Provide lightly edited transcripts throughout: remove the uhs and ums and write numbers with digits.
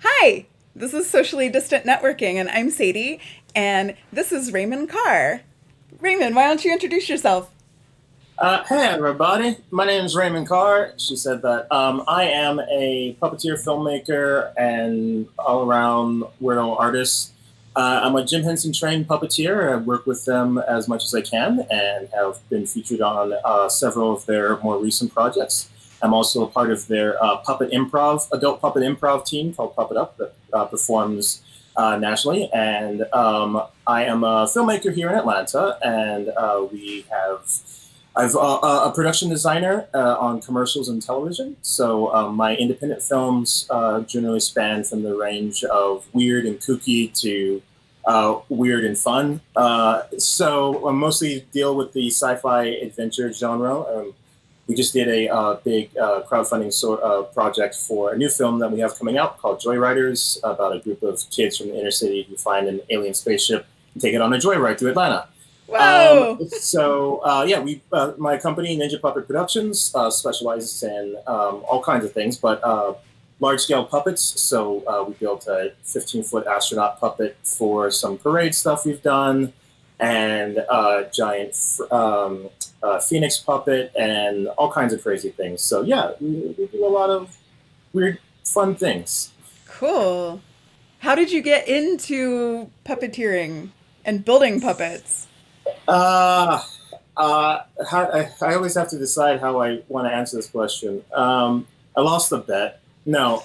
Hi, this is Socially Distant Networking, and I'm Sadie, and this is Raymond Carr. Raymond, why don't you introduce yourself? Hey everybody, my name is Raymond Carr. She said that I am a puppeteer, filmmaker, and all-around weirdo artist. I'm a Jim Henson trained puppeteer. I work with them as much as I can and have been featured on several of their more recent projects. I'm also a part of their adult puppet improv team called Puppet Up that performs nationally. And I am a filmmaker here in Atlanta, and we have I've a production designer on commercials and television. So my independent films generally span from the range of weird and kooky to weird and fun. So I mostly deal with the sci-fi adventure genre. We just did a big crowdfunding project for a new film that we have coming out called Joyriders, about a group of kids from the inner city who find an alien spaceship and take it on a joyride through Atlanta. Whoa! Yeah, my company Ninja Puppet Productions specializes in all kinds of things, but large scale puppets. So we built a 15-foot astronaut puppet for some parade stuff we've done, and a giant phoenix puppet, and all kinds of crazy things. So yeah, we do a lot of weird, fun things. Cool. How did you get into puppeteering and building puppets? Uh, I always have to decide how I want to answer this question. I lost the bet. No,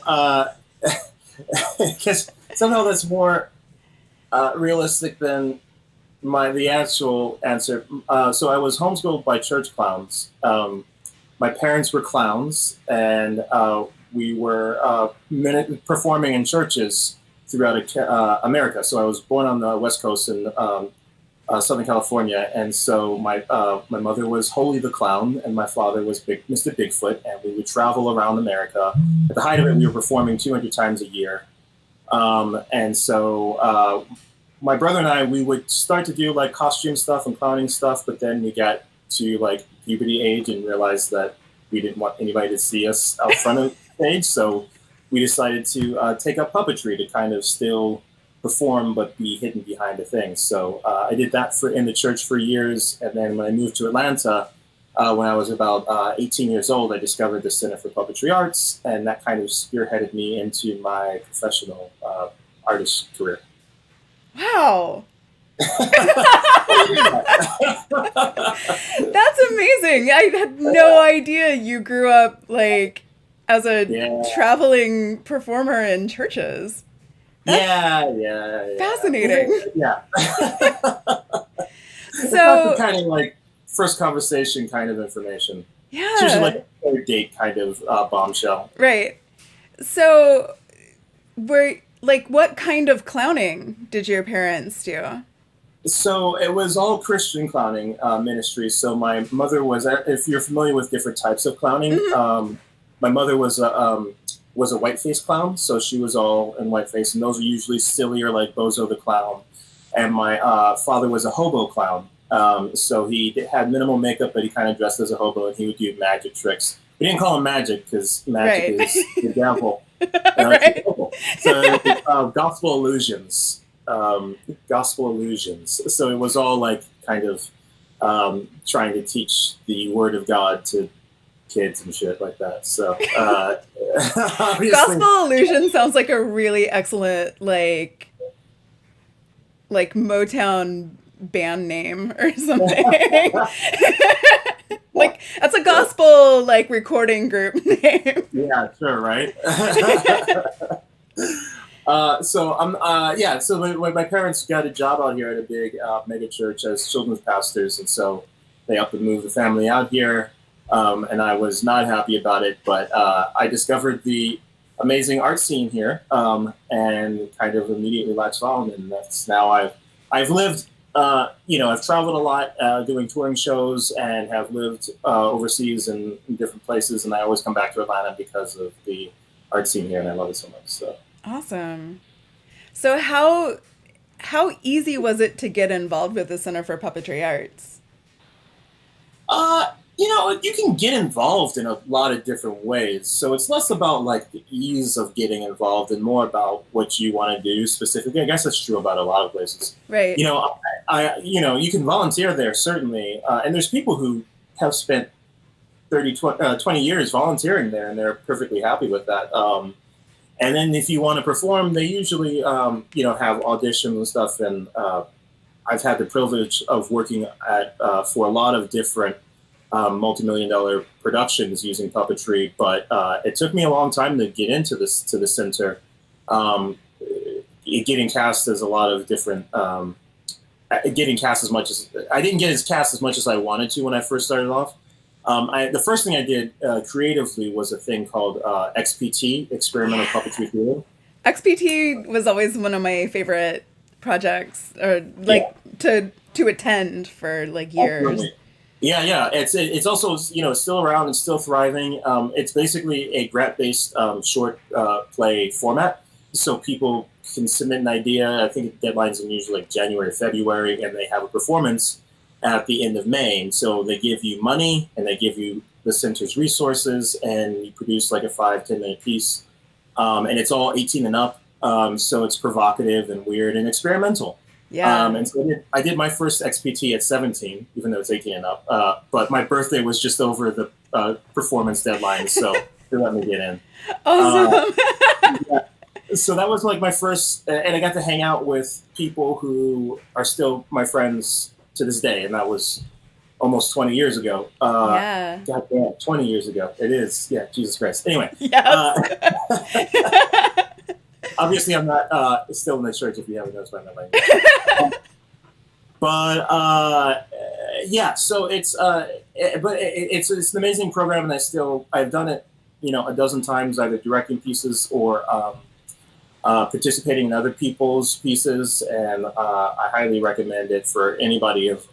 because somehow that's more realistic than the actual answer. So I was homeschooled by church clowns. My parents were clowns, and we were performing in churches throughout America. So I was born on the West Coast in Southern California, and so my mother was Holy the Clown, and my father was Mr. Bigfoot, and we would travel around America. At the height of it, we were performing 200 times a year, and so my brother and I, we would start to do like costume stuff and clowning stuff, but then we got to like puberty age and realized that we didn't want anybody to see us out front of the stage, so we decided to take up puppetry to kind of still perform but be hidden behind a thing. So I did that in the church for years, and then when I moved to Atlanta, when I was about 18 years old, I discovered the Center for Puppetry Arts, and that kind of spearheaded me into my professional artist career. Wow. That's amazing. I had no idea you grew up like as a Yeah, traveling performer in churches. That's fascinating. yeah. It's not the So, kind of like first conversation kind of information. It's usually like yeah, a third date kind of bombshell. right. So, what kind of clowning did your parents do? So it was all Christian clowning ministry. So my mother was, if you're familiar with different types of clowning, Hmm. my mother was a white face clown. So she was all in white face, and those are usually sillier, like Bozo the Clown. And my father was a hobo clown. So he had minimal makeup, but he kind of dressed as a hobo, and he would do magic tricks. We didn't call him magic because magic Right. is the devil. Right. So gospel illusions, gospel illusions. So it was all like kind of trying to teach the word of God to kids and shit like that. So obviously, Gospel Illusion sounds like a really excellent like Motown band name or something. Like that's a gospel like recording group name. yeah, sure, right. So yeah. So my parents got a job out here at a big mega church as children's pastors, and so they up and moved the family out here. And I was not happy about it, but I discovered the amazing art scene here, and kind of immediately latched on, and that's now I've lived. I've traveled a lot doing touring shows, and have lived overseas in different places, and I always come back to Atlanta because of the art scene here, and I love it so much. So. Awesome. So how easy was it to get involved with the Center for Puppetry Arts? Uh, You can get involved in a lot of different ways. So it's less about like the ease of getting involved and more about what you want to do specifically. I guess that's true about a lot of places. Right. You can volunteer there certainly, and there's people who have spent 20 years volunteering there, and they're perfectly happy with that. And then if you want to perform, they usually have auditions and stuff. And I've had the privilege of working at for a lot of different multi-million-dollar productions using puppetry, but it took me a long time to get into the center. Getting cast as a lot of different, getting cast as much as I didn't get as cast as much as I wanted to when I first started off. The first thing I did creatively was a thing called XPT, Experimental Puppetry Theater. XPT was always one of my favorite projects, or like to attend for like years. Absolutely. Yeah. It's also still around and still thriving. It's basically a grant-based short play format, so people can submit an idea. I think deadlines are usually like January, February, and they have a performance at the end of May. And so they give you money and they give you the center's resources, and you produce like a 5-10 minute piece, and it's all 18 and up. So it's provocative and weird and experimental. Yeah. And so I did my first XPT at 17, even though it's 18 and up. But my birthday was just over the performance deadline, so they let me get in. Awesome. Yeah. So that was like my first, and I got to hang out with people who are still my friends to this day, and that was almost 20 years ago. Yeah. God damn, 20 years ago. It is. Yeah, Jesus Christ. Anyway. Yes. Obviously, I'm not still in the church, if you haven't noticed by my language. But yeah, so it's an amazing program, and I've done it, a dozen times, either directing pieces or participating in other people's pieces, and I highly recommend it for anybody of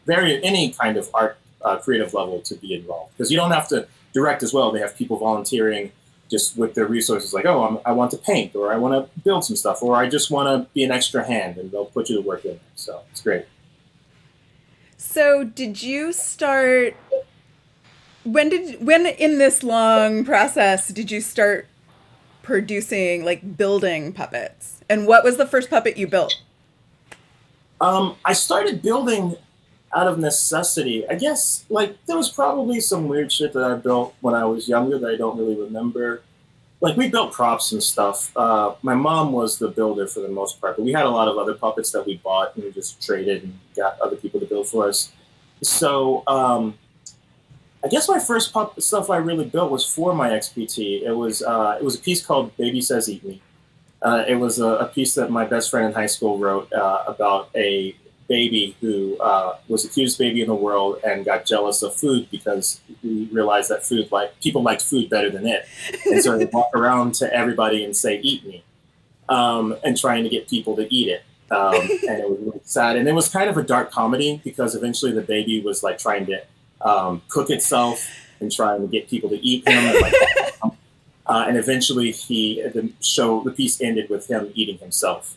any kind of art creative level to be involved, because you don't have to direct as well. They have people volunteering just with their resources, like, I want to paint, or I want to build some stuff, or I just want to be an extra hand, and they'll put you to work in there. So it's great. So did you start, when in this long process did you start producing, like building puppets? And what was the first puppet you built? I started building out of necessity. I guess, like, there was probably some weird shit that I built when I was younger that I don't really remember. Like, we built props and stuff. My mom was the builder for the most part, but we had a lot of other puppets that we bought and we just traded and got other people to build for us. So I guess my first puppet stuff I really built was for my XPT. It was a piece called Baby Says Eat Me. It was a piece that my best friend in high school wrote about a baby who was the cutest baby in the world and got jealous of food because he realized that people liked food better than it, and so he'd walk around to everybody and say, "Eat me," and trying to get people to eat it. And it was really sad, and it was kind of a dark comedy because eventually the baby was like trying to cook itself and trying to get people to eat him, and eventually the piece ended with him eating himself.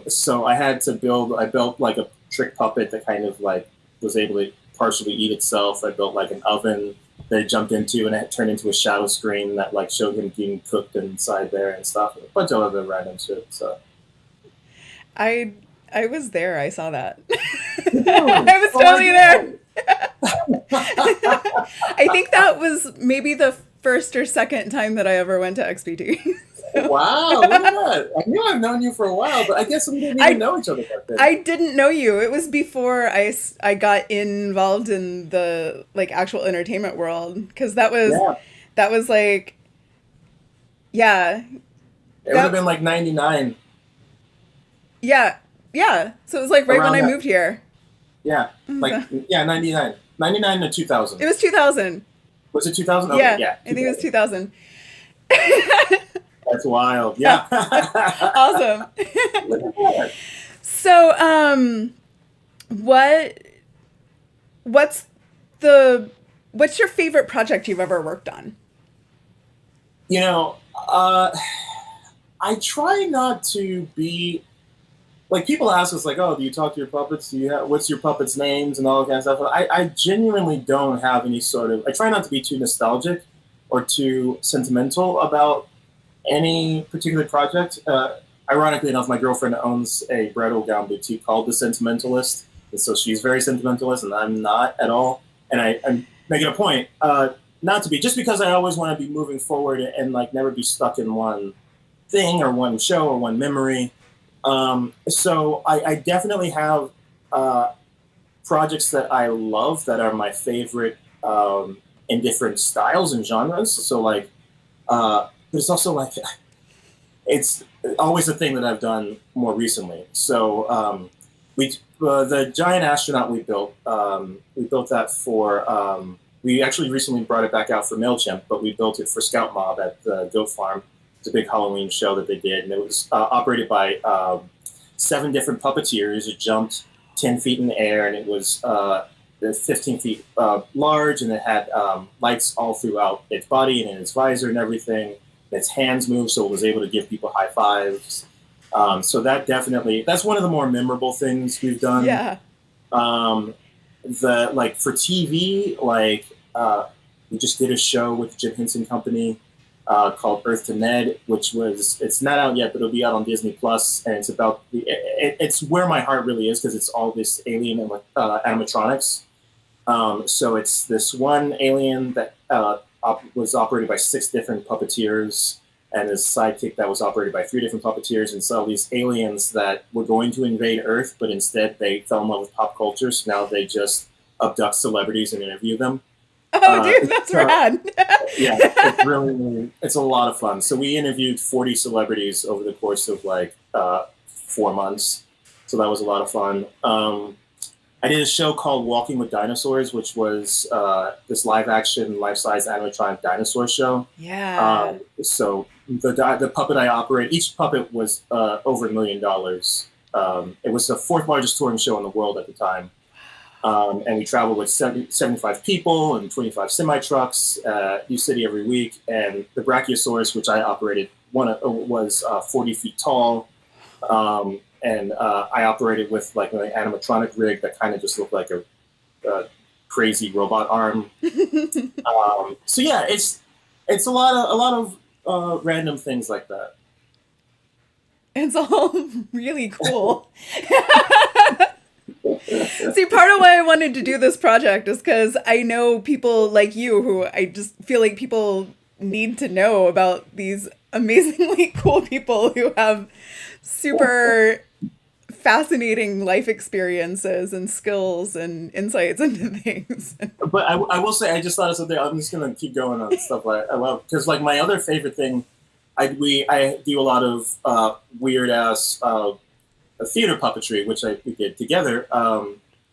So I built like a trick puppet that kind of like was able to partially eat itself. I built like an oven that it jumped into, and it turned into a shadow screen that like showed him being cooked inside there and stuff, and a bunch of other random shit. So I was there. I saw that. I was totally there. I think that was maybe the first or second time that I ever went to XPT. Wow, look at that. I knew I've known you for a while, but I guess we didn't even know each other back then. I didn't know you. It was before I got involved in the like actual entertainment world, because that was like, yeah. It would have been like 99. Yeah. So it was like right Around when I that. moved here. Yeah, 99. 99 to 2000. It was 2000. Was it 2000? Yeah, Okay, yeah. I think it was 2000. That's wild. Yeah. Awesome. Look at that. So, what's your favorite project you've ever worked on? I try not to be like people ask us like, oh, do you talk to your puppets? Do you have, what's your puppets' names and all that kind of stuff? I genuinely don't have any sort of. I try not to be too nostalgic or too sentimental about any particular project. Ironically enough, my girlfriend owns a bridal gown boutique called The Sentimentalist, and so she's very sentimentalist, and I'm not at all. And I'm making a point not to be, just because I always want to be moving forward and like never be stuck in one thing or one show or one memory. So I definitely have uh, projects that I love that are my favorite in different styles and genres. So like, there's also like, it's always a thing that I've done more recently. So we the giant astronaut we built that for. We actually recently brought it back out for Mailchimp, but we built it for Scout Mob at the Goat Farm. It's a big Halloween show that they did, and it was operated by 7 different puppeteers. It jumped 10 feet in the air, and it was 15 feet large, and it had lights all throughout its body and in its visor and everything. Its hands moved, so it was able to give people high fives. So that's one of the more memorable things we've done. Yeah. The like for TV, like we just did a show with the Jim Henson Company called Earth to Ned, which it's not out yet, but it'll be out on Disney Plus, and it's about it's where my heart really is because it's all this alien animatronics. So it's this one alien that was operated by 6 different puppeteers, and his sidekick that was operated by 3 different puppeteers, and so these aliens that were going to invade Earth, but instead they fell in love with pop culture, so now they just abduct celebrities and interview them. Oh, dude, that's rad. Yeah, it's a lot of fun. So we interviewed 40 celebrities over the course of like 4 months. So that was a lot of fun. I did a show called Walking with Dinosaurs, which was this live action, life size animatronic dinosaur show. Yeah. So the puppet I operate, each puppet was over $1 million. It was the 4th largest touring show in the world at the time. And we traveled with 75 people and 25 semi-trucks, new city every week. And the Brachiosaurus, which I operated, was 40 feet tall. And I operated with like an animatronic rig that kind of just looked like a crazy robot arm. So yeah, it's a lot of random things like that. It's all really cool. See, part of why I wanted to do this project is because I know people like you who I just feel like people need to know about these amazingly cool people who have super fascinating life experiences and skills and insights into things. But I will say, I just thought of something. I'm just gonna keep going on stuff I love, because like my other favorite thing, I do a lot of weird ass theater puppetry, which we did together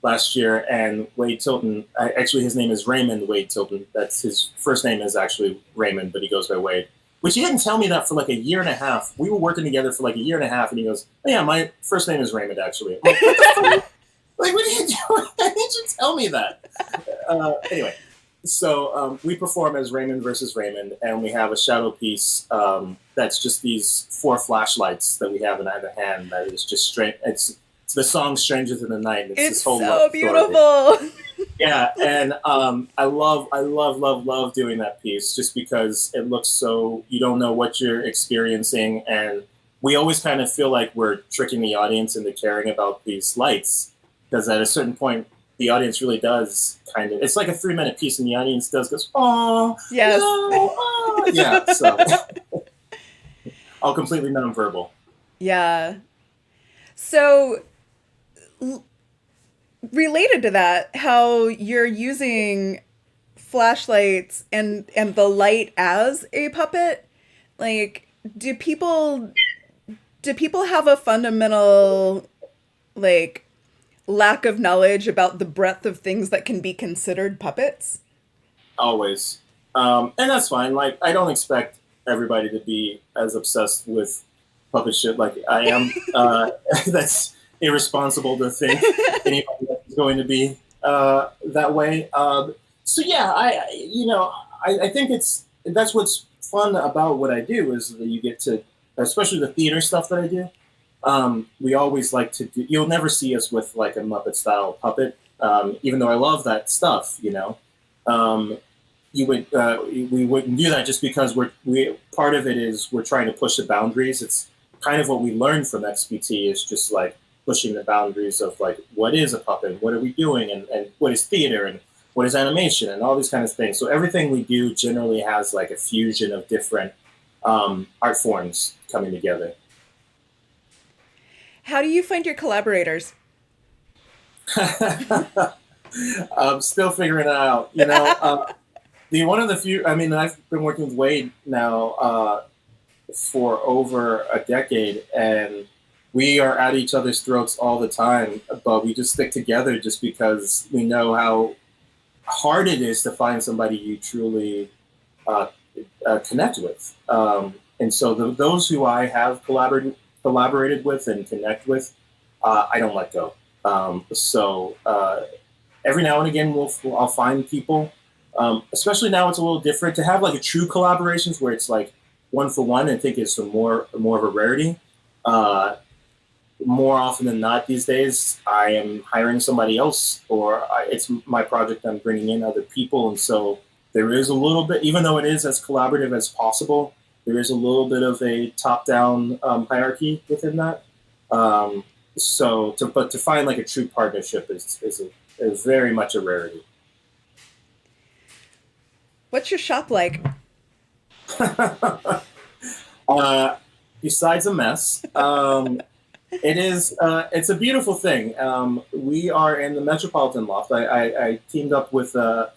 last year. And Wade Tilton, actually his name is Raymond Wade Tilton. That's his first name is actually Raymond, but he goes by Wade. Which he didn't tell me that for like a year and a half. We were working together for like a year and a half, and he goes, oh, "Yeah, my first name is Raymond, actually." I'm like, what the fuck? Like, what are you doing? Why didn't you tell me that? Anyway, so we perform as Raymond versus Raymond, and we have a shadow piece that's just these 4 flashlights that we have in either hand. That is just straight. It's the song "Strangers in the Night." And it's this whole so beautiful. Yeah, and I love doing that piece just because it looks so, you don't know what you're experiencing, and we always kind of feel like we're tricking the audience into caring about these lights, because at a certain point the audience really does kind of, it's like a 3-minute piece, and the audience goes, "Oh, yes, no, oh." Yeah, so all completely nonverbal. Yeah. So related to that, how you're using flashlights and the light as a puppet, like do people have a fundamental like lack of knowledge about the breadth of things that can be considered puppets? Always. And that's fine. Like, I don't expect everybody to be as obsessed with puppet shit like I am. That's irresponsible to think anybody is going to be that way. So yeah, I think that's what's fun about what I do, is that you get to, especially the theater stuff that I do. We always like to do, you'll never see us with like a Muppet style puppet, even though I love that stuff, you know. Um, we wouldn't do that just because we part of it is we're trying to push the boundaries. It's kind of what we learned from XPT is just like pushing the boundaries of like what is a puppet, what are we doing, and what is theater and what is animation and all these kind of things. So everything we do generally has like a fusion of different art forms coming together. How do you find your collaborators? I'm still figuring it out. You know, the one of the few. I mean, I've been working with Wade now for over a decade, and we are at each other's throats all the time. But we just stick together just because we know how hard it is to find somebody you truly uh, connect with. And so those who I have collaborated with and connect with, I don't let go. Every now and again, I'll find people. Especially now, it's a little different to have like a true collaborations where it's like one for one. I think it's more of a rarity. Uh, More often than not these days, I am hiring somebody else, or it's my project. I'm bringing in other people, and so there is a little bit, even though it is as collaborative as possible, there is a little bit of a top-down hierarchy within that. Um, but to find like a true partnership is very much a rarity. What's your shop like? uh, Besides a mess, it's a beautiful thing. We are in the Metropolitan Loft. I teamed up with a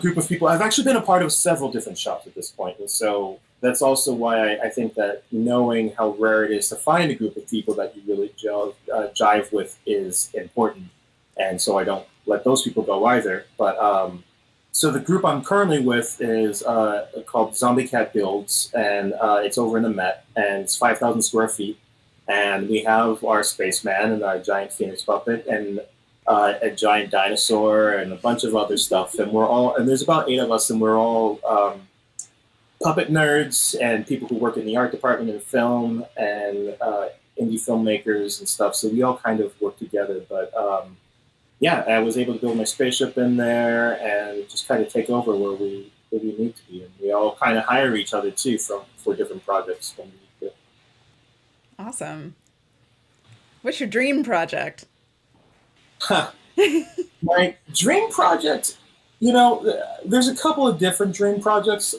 group of people. I've actually been a part of several different shops at this point, and so that's also why I think that knowing how rare it is to find a group of people that you really jive with is important, and so I don't let those people go either. But so the group I'm currently with is called Zombie Cat Builds, and it's over in the Met, and it's 5,000 square feet, and we have our spaceman and our giant phoenix puppet and a giant dinosaur and a bunch of other stuff. And there's about 8 of us, and we're all puppet nerds and people who work in the art department in film and indie filmmakers and stuff. So we all kind of work together. But yeah, I was able to build my spaceship in there and just kind of take over where we need to be. And we all kind of hire each other too for different projects when we need to. Awesome. What's your dream project? Huh. My dream project, you know, there's a couple of different dream projects.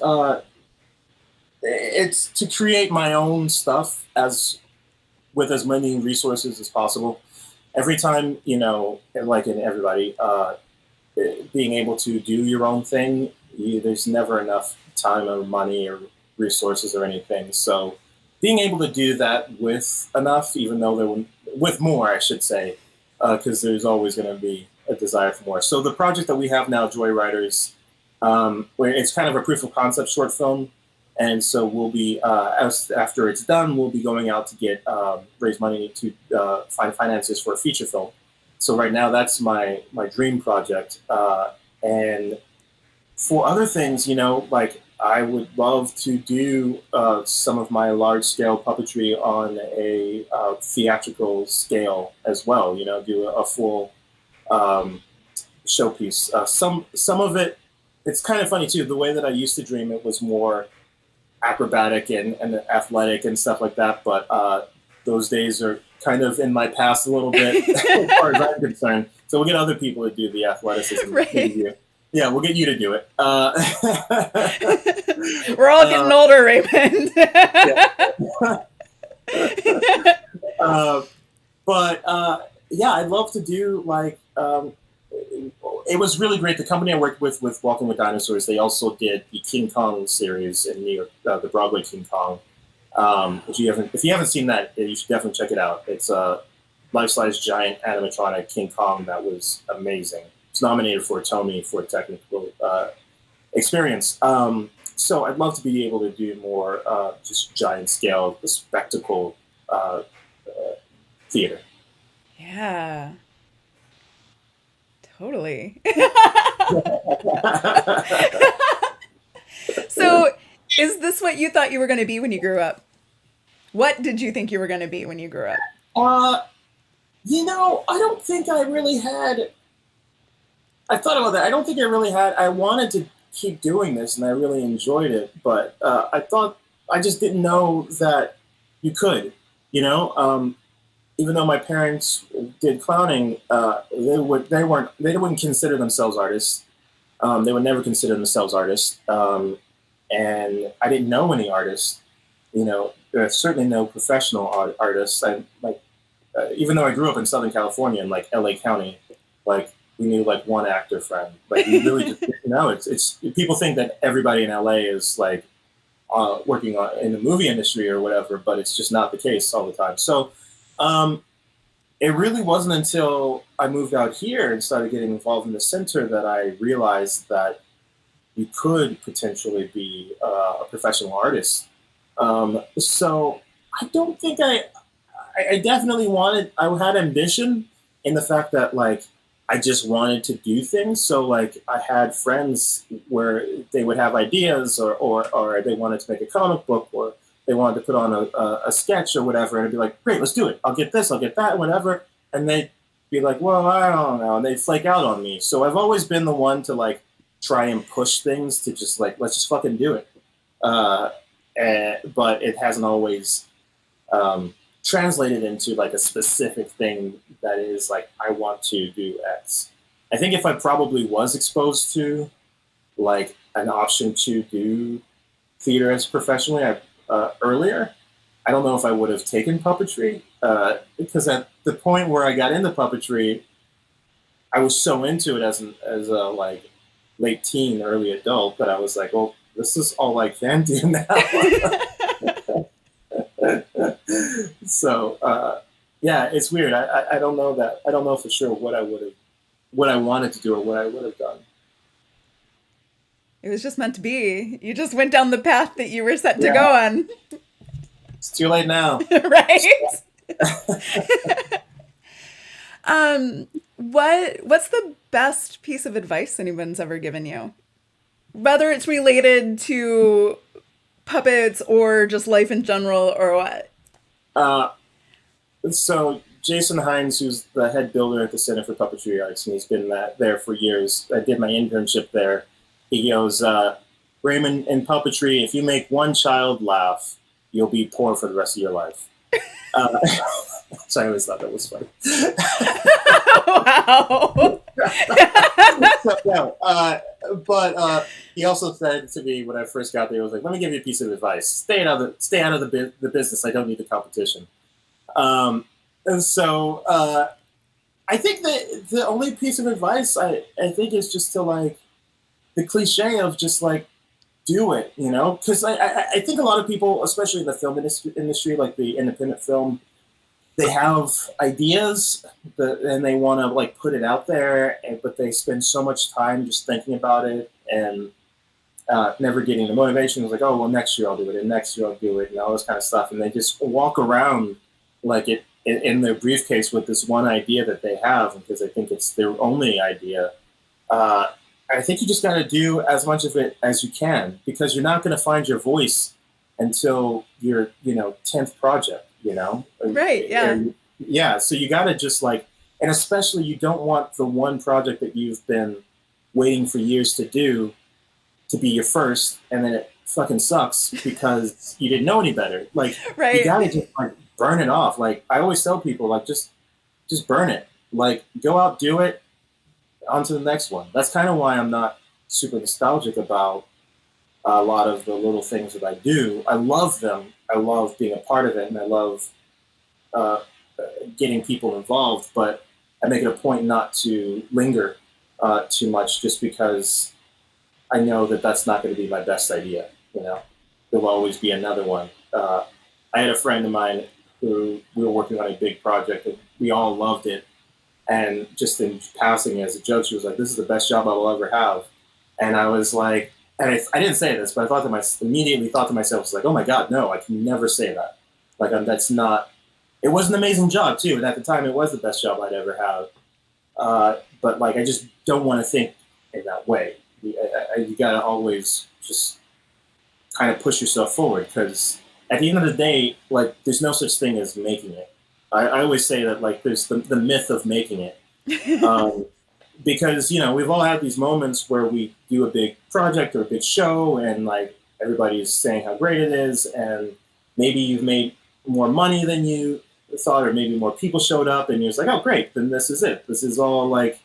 It's to create my own stuff as with as many resources as possible. Every time, you know, like in everybody, being able to do your own thing, there's never enough time or money or resources or anything. So being able to do that with enough, even though with more, I should say, because there's always going to be a desire for more. So the project that we have now, Joyriders, where it's kind of a proof of concept short film, and so we'll be after it's done, we'll be going out to get raise money to find finances for a feature film. So right now, that's my dream project, and for other things, you know, like I would love to do some of my large scale puppetry on a theatrical scale as well. You know, do a full um, showpiece. Some of it, it's kind of funny too. The way that I used to dream it was more acrobatic and athletic and stuff like that. But those days are kind of in my past a little bit as far as I'm concerned. So we'll get other people to do the athleticism. Right. Yeah, we'll get you to do it. We're all getting older, Raymond. Yeah. uh, but yeah, I'd love to do like. It was really great. The company I worked with Walking with Dinosaurs, they also did the King Kong series in New York, the Broadway King Kong. If you haven't seen that, you should definitely check it out. It's a life-size giant animatronic King Kong that was amazing. It's nominated for a Tony for technical experience. So I'd love to be able to do more just giant scale spectacle theater. Yeah, totally. So, is this what you thought you were going to be when you grew up? What did you think you were going to be when you grew up? Uh, I don't think I really had. I thought about that. I don't think I really had. I wanted to keep doing this, and I really enjoyed it. But I thought I just didn't know that you could. You know, even though my parents did clowning, they wouldn't consider themselves artists. They would never consider themselves artists. And I didn't know any artists. There's certainly no professional artists. I like even though I grew up in Southern California in like LA County, like we knew like one actor friend. Like we really just didn't know. It's people think that everybody in LA is like working in the movie industry or whatever, but it's just not the case all the time. So um, it really wasn't until I moved out here and started getting involved in the center that I realized that you could potentially be a professional artist. So I don't think I definitely I had ambition in the fact that like I just wanted to do things. So like I had friends where they would have ideas or they wanted to make a comic book or they wanted to put on a sketch or whatever. And I'd be like, great, let's do it. I'll get this, I'll get that, whatever. And they'd be like, well, I don't know. And they'd flake out on me. So I've always been the one to like try and push things to just like, let's just fucking do it. But it hasn't always translated into like a specific thing that is like I want to do X. I think if I probably was exposed to like an option to do theater as professionally earlier, I don't know if I would have taken puppetry because at the point where I got into puppetry, I was so into it as a like late teen, early adult that I was like, well, this is all I can do now. So yeah, it's weird. I don't know that. I don't know for sure what I wanted to do or what I would have done. It was just meant to be. You just went down the path that you were set to Yeah, go on, it's too late now. right? What's the best piece of advice anyone's ever given you? Whether it's related to puppets or just life in general or what? Uh, so Jason Hines, who's the head builder at the Center for Puppetry Arts, and he's been there for years. I did my internship there. He goes, Raymond, in puppetry, if you make one child laugh, you'll be poor for the rest of your life. Uh, so I always thought that was funny. Wow. So, no, but he also said to me when I first got there, he was like, "Let me give you a piece of advice. Stay out of the business. I don't need the competition." And so I think that the only piece of advice I think is just to like the cliche of just like do it, because I think a lot of people, especially in the film industry, like the independent film, they have ideas and they want to like put it out there, but they spend so much time just thinking about it and never getting the motivation. It's like, oh well, next year I'll do it, and next year I'll do it, and all this kind of stuff, and they just walk around like it in their briefcase with this one idea that they have because they think it's their only idea. Uh, I think you just got to do as much of it as you can because you're not going to find your voice until your 10th project. Right, yeah. Yeah. So you got to just like, and especially you don't want the one project that you've been waiting for years to do to be your first, and then it fucking sucks because you didn't know any better. Like you Right. got to just like burn it off. Like I always tell people, like just burn it. Like go out, do it, on to the next one. That's kind of why I'm not super nostalgic about a lot of the little things that I do. I love them. I love being a part of it, and I love uh, getting people involved. But I make it a point not to linger too much, just because I know that that's not going to be my best idea. There'll always be another one. I had a friend of mine who we were working on a big project, and we all loved it. And just in passing as a joke, she was like, "This is the best job I will ever have." And I was like, and I didn't say this, but I thought immediately thought to myself, "Was like, oh my god, no, I can never say that. Like, that's not." It was an amazing job too, and at the time, it was the best job I'd ever have. But like, I just don't want to think in that way. You gotta always just kind of push yourself forward because at the end of the day, like there's no such thing as making it. I always say that like there's the myth of making it. Um, because we've all had these moments where we do a big project or a big show and like everybody's saying how great it is, and maybe you've made more money than you thought, or maybe more people showed up and you're just like, oh great, then this is it, this is all like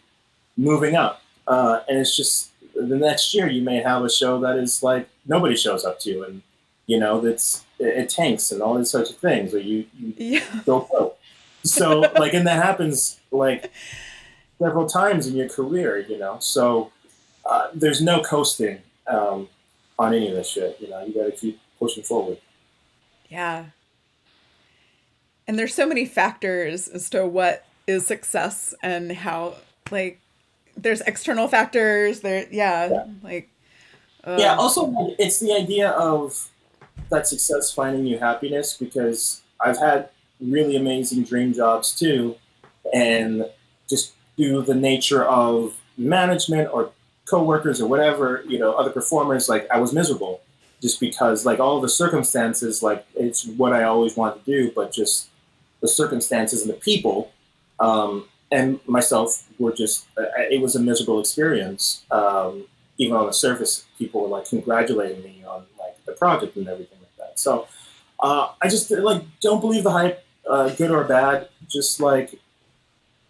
moving up. And it's just the next year you may have a show that is like nobody shows up to, and that's it tanks and all these sorts of things, or you Yeah. go broke. So like, and that happens like several times in your career, So there's no coasting on any of this shit. You got to keep pushing forward. Yeah. And there's so many factors as to what is success and how, like, there's external factors there. Yeah. Yeah. Like, Yeah. uh, Also, like, it's the idea of that success finding you happiness, because I've had really amazing dream jobs too, and just due the nature of management or coworkers or whatever, other performers, like I was miserable just because like all the circumstances, like it's what I always wanted to do, but just the circumstances and the people, and myself were just, it was a miserable experience. Even on the surface, people were like congratulating me on like the project and everything like that. So I just like don't believe the hype, good or bad. Just like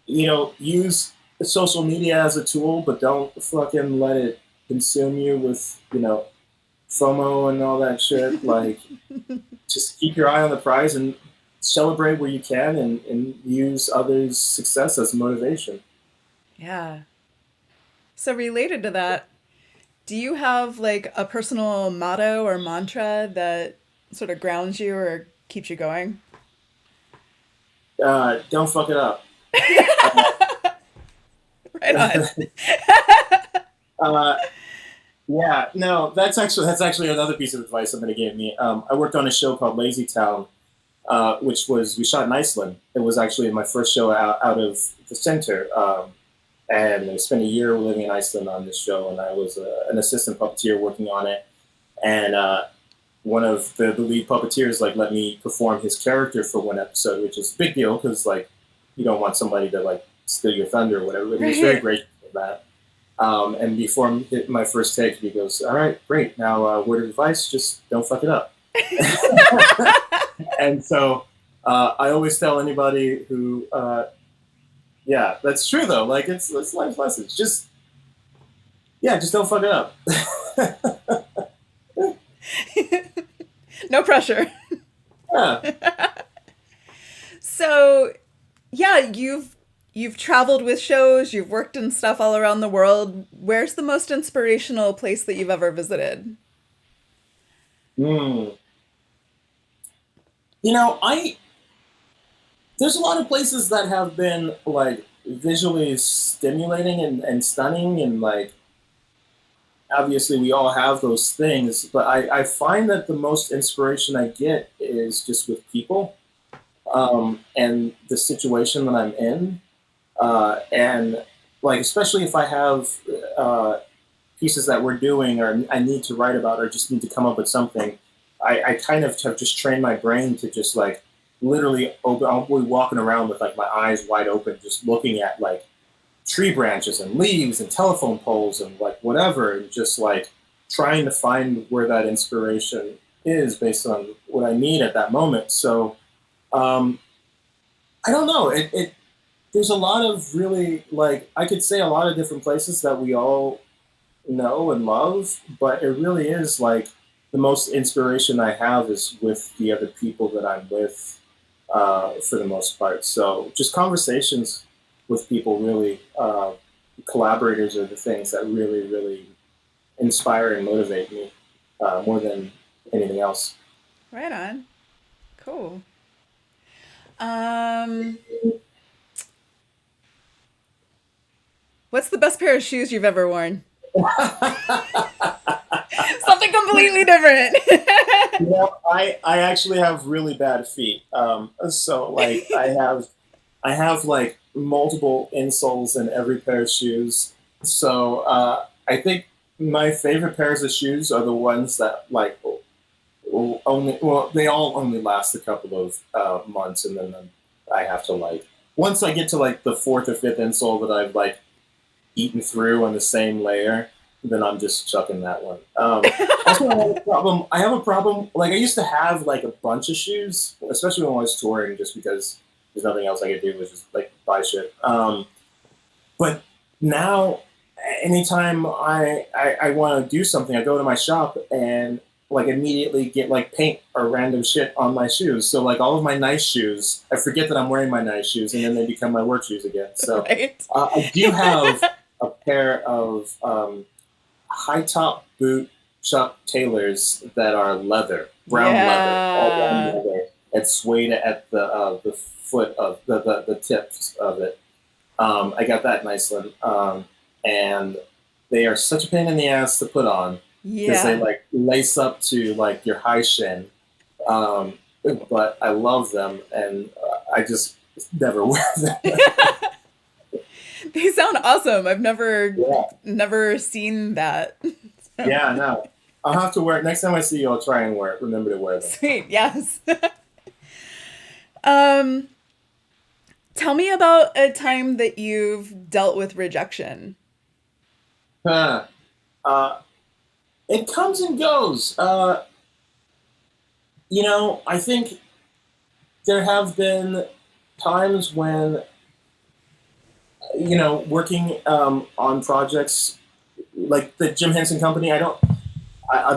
use social media as a tool, but don't fucking let it consume you with FOMO and all that shit. Like, just keep your eye on the prize and celebrate where you can, and use others' success as motivation. yeah. So related to that, do you have like a personal motto or mantra that sort of grounds you or keeps you going? Don't fuck it up. Uh, Right on. uh, yeah, no, that's actually another piece of advice somebody gave me. I worked on a show called Lazy Town, which was we shot in Iceland. It was actually my first show out of the center, and I spent a year living in Iceland on this show, and I was an assistant puppeteer working on it. And one of the lead puppeteers like let me perform his character for one episode, which is a big deal because like you don't want somebody to like steal your thunder or whatever. But he was very Right. gracious for that. And before my first take, he goes, "All right, great. Now, word of advice: just don't fuck it up." And so I always tell anybody who, yeah, that's true though. Like it's life lessons. Just yeah, just don't fuck it up. No pressure. Yeah. So, yeah, you've traveled with shows, you've worked and stuff all around the world. Where's the most inspirational place that you've ever visited? Mm. I there's a lot of places that have been like visually stimulating and stunning, and like obviously we all have those things, but I find that the most inspiration I get is just with people, and the situation that I'm in, and like especially if I have uh, pieces that we're doing or I need to write about or just need to come up with something, I kind of have just trained my brain to just like literally open. I'll be walking around with like my eyes wide open, just looking at like tree branches and leaves and telephone poles and like whatever, and just like trying to find where that inspiration is based on what I need at that moment. So um, I don't know. It there's a lot of really like I could say a lot of different places that we all know and love, but it really is like the most inspiration I have is with the other people that I'm with, for the most part. So just conversations with people, really, collaborators are the things that really, really inspire and motivate me, more than anything else. Right on. Cool. Um, what's the best pair of shoes you've ever worn? Something completely different. I actually have really bad feet. So like I have like multiple insoles in every pair of shoes. So I think my favorite pairs of shoes are the ones that like only, well, they all only last a couple of months, and then I have to like, once I get to like the fourth or fifth insole that I've like eaten through on the same layer, then I'm just chucking that one. Also, I have a problem. I have a problem. Like I used to have like a bunch of shoes, especially when I was touring, just because there's nothing else I could do, was just like buy shit. But now, anytime I want to do something, I go to my shop and like immediately get like paint or random shit on my shoes. So like all of my nice shoes, I forget that I'm wearing my nice shoes, and then they become my work shoes again. So Right? I do have a pair of high top boot Chuck Taylors that are leather, brown leather, all brown Yeah. leather. It's suede at the foot of the tips of it. I got that nice one, and they are such a pain in the ass to put on because they Yeah. like lace up to like your high shin. Um, but I love them, and I just never wear them. They sound awesome. I've Yeah, never seen that. So, yeah, no. I'll have to wear it next time I see you. I'll try and wear it. Remember to wear them. sweet. Yes. Um, tell me about a time that you've dealt with rejection. Huh. Uh, it comes and goes. I think there have been times when working on projects like the Jim Henson Company. I don't.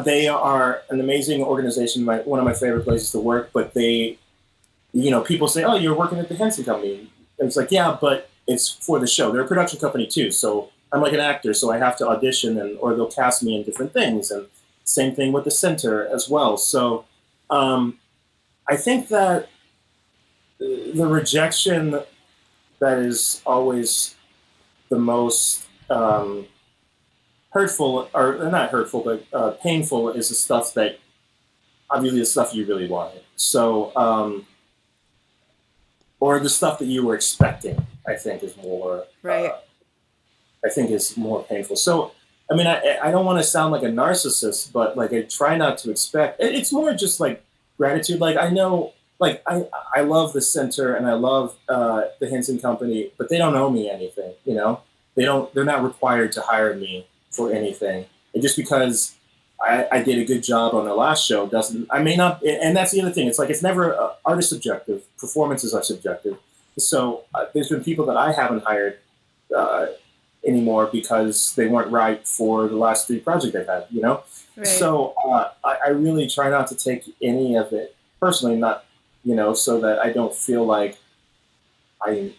They are an amazing organization. One of my favorite places to work. But people say, "Oh, you're working at the Henson Company." And it's like, yeah, but it's for the show. They're a production company too, so I'm like an actor, so I have to audition, or they'll cast me in different things. And same thing with the center as well. So um, I think that the rejection that is always the most hurtful, or not hurtful, but painful, is the stuff that obviously the stuff you really wanted. So, or the stuff that you were expecting, I think is more. Right. I think is more painful. So, I mean, I don't want to sound like a narcissist, but like I try not to expect. It's more just like gratitude. Like I know, like I love the center and I love the Henson Company, but they don't owe me anything. They don't. They're not required to hire me for anything. And just because I did a good job on the last show doesn't. I may not. And that's the other thing. It's like it's never art is subjective. Performances are subjective. So there's been people that I haven't hired. Uh, Anymore because they weren't right for the last three projects I've had. Right. So I really try not to take any of it personally, not, so that I don't feel like I,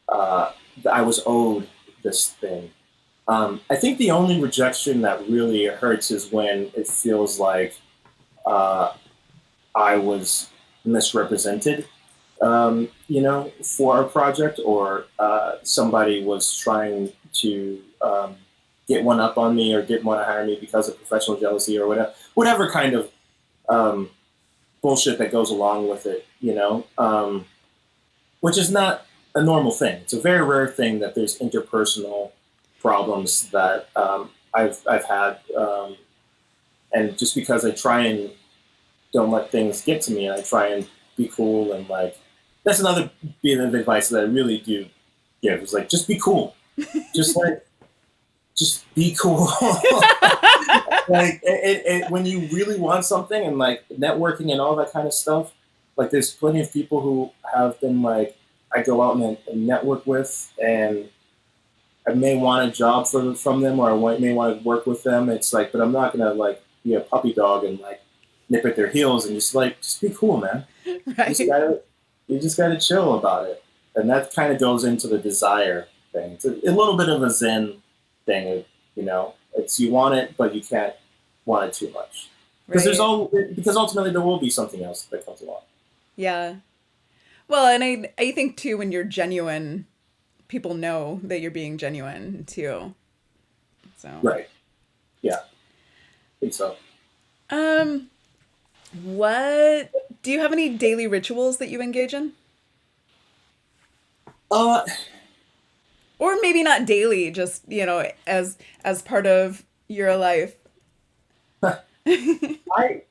I was owed this thing. I think the only rejection that really hurts is when it feels like uh, I was misrepresented, for a project, or somebody was trying to get one up on me or didn't want to hire me because of professional jealousy or whatever kind of um, bullshit that goes along with it, which is not a normal thing. It's a very rare thing that there's interpersonal problems that I've had, and just because I try and don't let things get to me, and I try and be cool, and like that's another bit of advice that I really do give. Is like just be cool, just like just be cool. Like when you really want something, and like networking and all that kind of stuff, like there's plenty of people who have been like I go out and network with, and I may want a job from them, or may want to work with them. It's like, but I'm not gonna like be a puppy dog and like nip at their heels, and just be cool, man. You just Right. gotta you just gotta chill about it, and that kind of goes into the desire thing. It's a little bit of a Zen thing. It's you want it, but you can't want it too much Right. because ultimately there will be something else that comes along. Yeah. Well, and I think too when you're genuine, people know that you're being genuine too. So, Right? Yeah, I think so. um, what do you have any daily rituals that you engage in? Uh, Or maybe not daily, just, as part of your life. I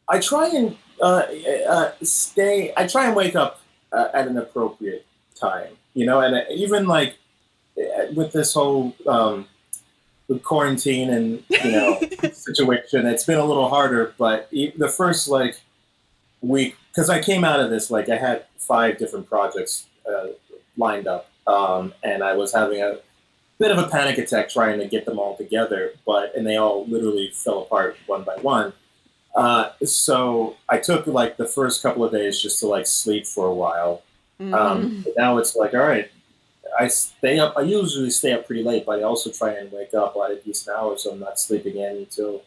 I try and stay. I try and wake up at an appropriate time. And even like with this whole with quarantine and situation, it's been a little harder. But the first like week, because I came out of this like I had 5 different projects lined up, and I was having a bit of a panic attack trying to get them all together, and they all literally fell apart one by one. So I took like the first couple of days just to like sleep for a while. Mm-hmm. But now it's like, all right, I stay up. I usually stay up pretty late, but I also try and wake up at a decent hour so I'm not sleeping in until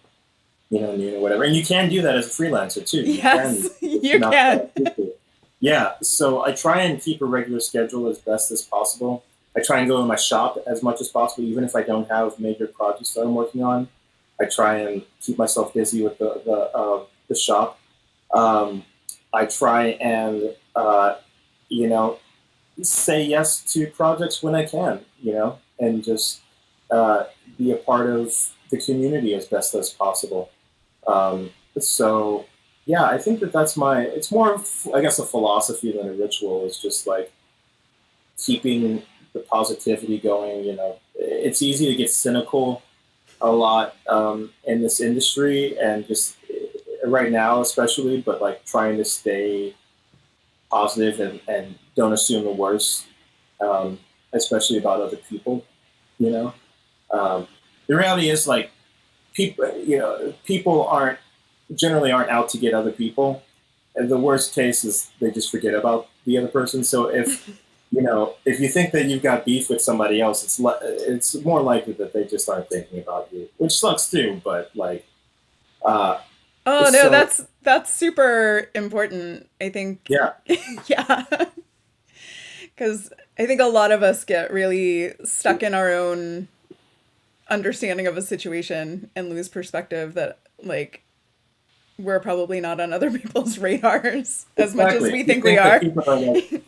noon or whatever. And you can do that as a freelancer too. You can Yes, you not can. fall asleep. Yeah. So I try and keep a regular schedule as best as possible. I try and go to my shop as much as possible, even if I don't have major projects that I'm working on. I try and keep myself busy with the shop. Um, I try and you know say yes to projects when I can, and just uh, be a part of the community as best as possible. So, yeah, I think that's it's more, I guess, a philosophy than a ritual. It's just like keeping the positivity going. It's easy to get cynical a lot in this industry and just right now, especially, but like trying to stay positive and don't assume the worst, um, especially about other people. You know, um, the reality is like people aren't out to get other people, and the worst case is they just forget about the other person. So if you think that you've got beef with somebody else, it's more likely that they just aren't thinking about you, which sucks too. But like, uh, Oh no, so that's super important. I think, yeah, yeah, because I think a lot of us get really stuck in our own understanding of a situation and lose perspective that like we're probably not on other people's radars as much as exactly. we You think we think that are. people are like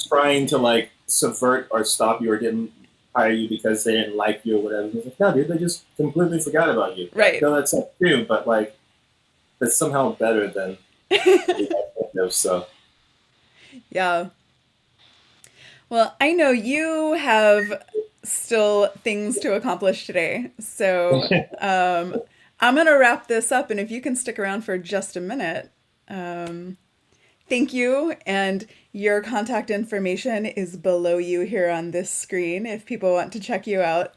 trying to like subvert or stop you or didn't hire you because they didn't like you or whatever. It's like, no, dude, they just completely forgot about you. Right. No, that's not true, but like that's somehow better than the alternative. So Yeah. Well, I know you have still things to accomplish today. So, I'm going to wrap this up. And if you can stick around for just a minute, um, thank you. And your contact information is below you here on this screen if people want to check you out.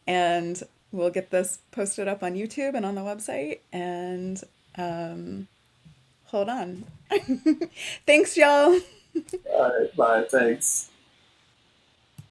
And we'll get this posted up on YouTube and on the website. And hold on. Thanks, y'all. all right, bye, thanks.